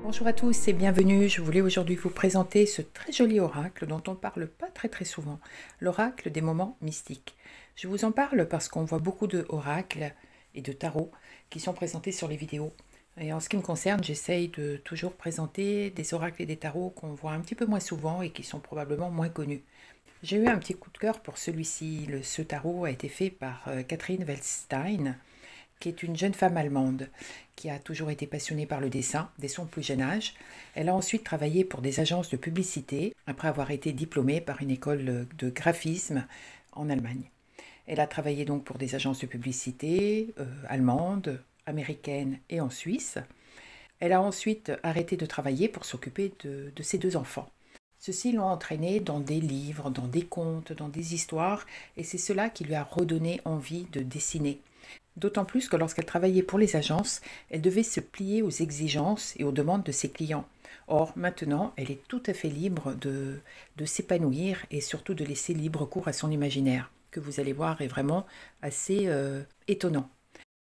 Bonjour à tous et bienvenue. Je voulais aujourd'hui vous présenter ce très joli oracle dont on ne parle pas très souvent, l'oracle des moments mystiques. Je vous en parle parce qu'on voit beaucoup de oracles et de tarots qui sont présentés sur les vidéos. Et en ce qui me concerne, j'essaye de toujours présenter des oracles et des tarots qu'on voit un petit peu moins souvent et qui sont probablement moins connus. J'ai eu un petit coup de cœur pour celui-ci. Ce tarot a été fait par Catherine Wellstein, qui est une jeune femme allemande qui a toujours été passionnée par le dessin dès son plus jeune âge. Elle a ensuite travaillé pour des agences de publicité après avoir été diplômée par une école de graphisme en Allemagne. Elle a travaillé donc pour des agences de publicité allemandes, américaines et en Suisse. Elle a ensuite arrêté de travailler pour s'occuper de ses deux enfants. Ceux-ci l'ont entraînée dans des livres, dans des contes, dans des histoires, et c'est cela qui lui a redonné envie de dessiner. D'autant plus que lorsqu'elle travaillait pour les agences, elle devait se plier aux exigences et aux demandes de ses clients. Or, maintenant, elle est tout à fait libre de s'épanouir et surtout de laisser libre cours à son imaginaire, que vous allez voir est vraiment assez étonnant.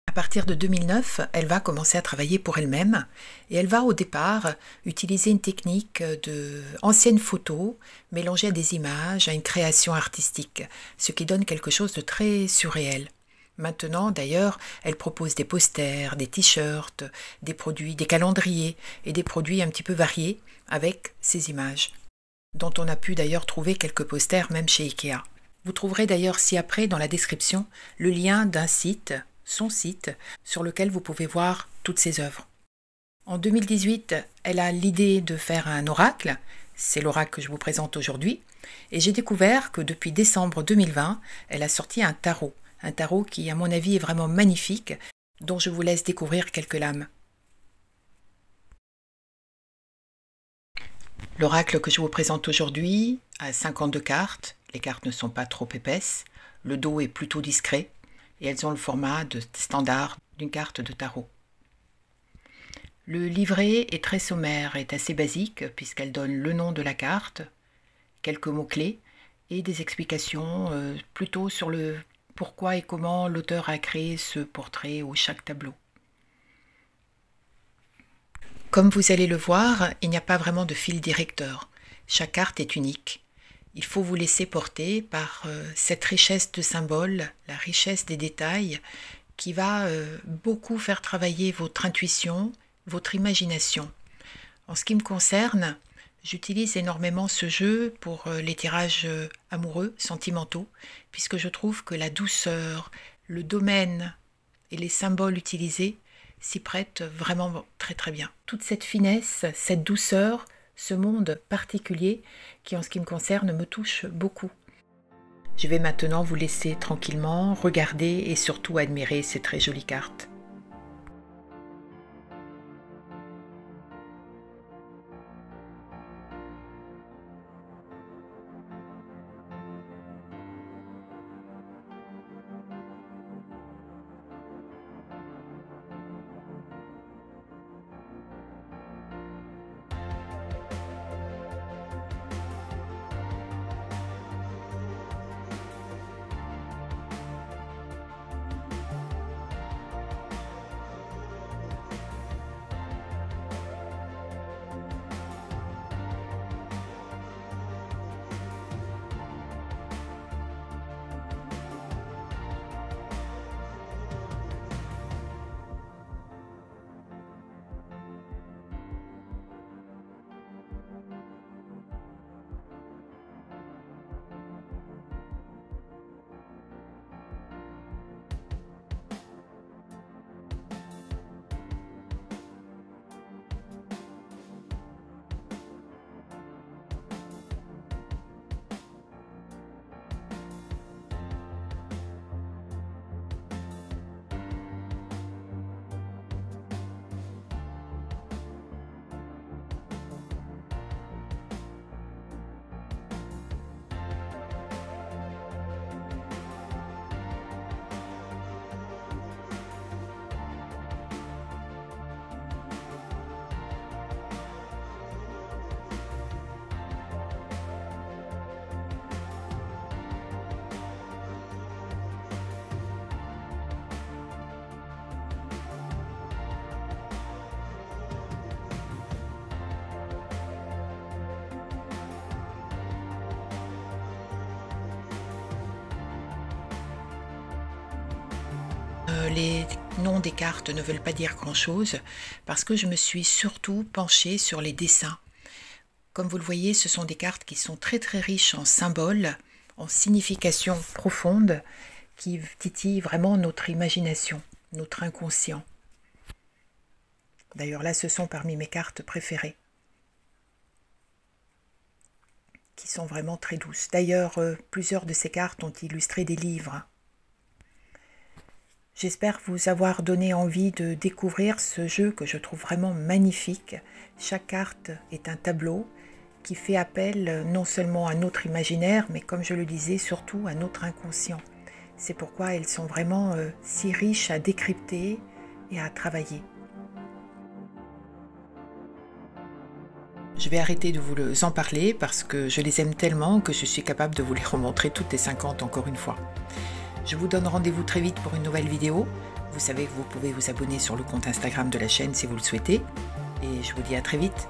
À partir de 2009, elle va commencer à travailler pour elle-même et elle va au départ utiliser une technique de anciennes photos mélangée à des images, à une création artistique, ce qui donne quelque chose de très surréel. Maintenant, d'ailleurs, elle propose des posters, des t-shirts, des produits, des calendriers et des produits un petit peu variés avec ces images, dont on a pu d'ailleurs trouver quelques posters même chez Ikea. Vous trouverez d'ailleurs ci-après dans la description le lien d'un site, son site, sur lequel vous pouvez voir toutes ses œuvres. En 2018, elle a l'idée de faire un oracle, c'est l'oracle que je vous présente aujourd'hui, et j'ai découvert que depuis décembre 2020, elle a sorti un tarot qui, à mon avis, est vraiment magnifique, dont je vous laisse découvrir quelques lames. L'oracle que je vous présente aujourd'hui a 52 cartes, les cartes ne sont pas trop épaisses, le dos est plutôt discret, et elles ont le format standard d'une carte de tarot. Le livret est très sommaire, est assez basique, puisqu'elle donne le nom de la carte, quelques mots-clés, et des explications plutôt sur le pourquoi et comment l'auteur a créé ce portrait ou chaque tableau. Comme vous allez le voir, il n'y a pas vraiment de fil directeur. Chaque carte est unique. Il faut vous laisser porter par cette richesse de symboles, la richesse des détails, qui va beaucoup faire travailler votre intuition, votre imagination. En ce qui me concerne, j'utilise énormément ce jeu pour les tirages amoureux, sentimentaux, puisque je trouve que la douceur, le domaine et les symboles utilisés s'y prêtent vraiment très bien. Toute cette finesse, cette douceur, ce monde particulier qui, en ce qui me concerne, me touche beaucoup. Je vais maintenant vous laisser tranquillement regarder et surtout admirer ces très jolies cartes. les noms des cartes ne veulent pas dire grand-chose, parce que je me suis surtout penchée sur les dessins. Comme vous le voyez, ce sont des cartes qui sont très très riches en symboles, en significations profondes, qui titillent vraiment notre imagination, notre inconscient. D'ailleurs là, ce sont parmi mes cartes préférées, qui sont vraiment très douces. D'ailleurs, plusieurs de ces cartes ont illustré des livres. J'espère vous avoir donné envie de découvrir ce jeu que je trouve vraiment magnifique. Chaque carte est un tableau qui fait appel non seulement à notre imaginaire, mais comme je le disais, surtout à notre inconscient. C'est pourquoi elles sont vraiment si riches à décrypter et à travailler. Je vais arrêter de vous en parler parce que je les aime tellement que je suis capable de vous les remontrer toutes les 50 encore une fois. Je vous donne rendez-vous très vite pour une nouvelle vidéo. Vous savez que vous pouvez vous abonner sur le compte Instagram de la chaîne si vous le souhaitez. Et je vous dis à très vite.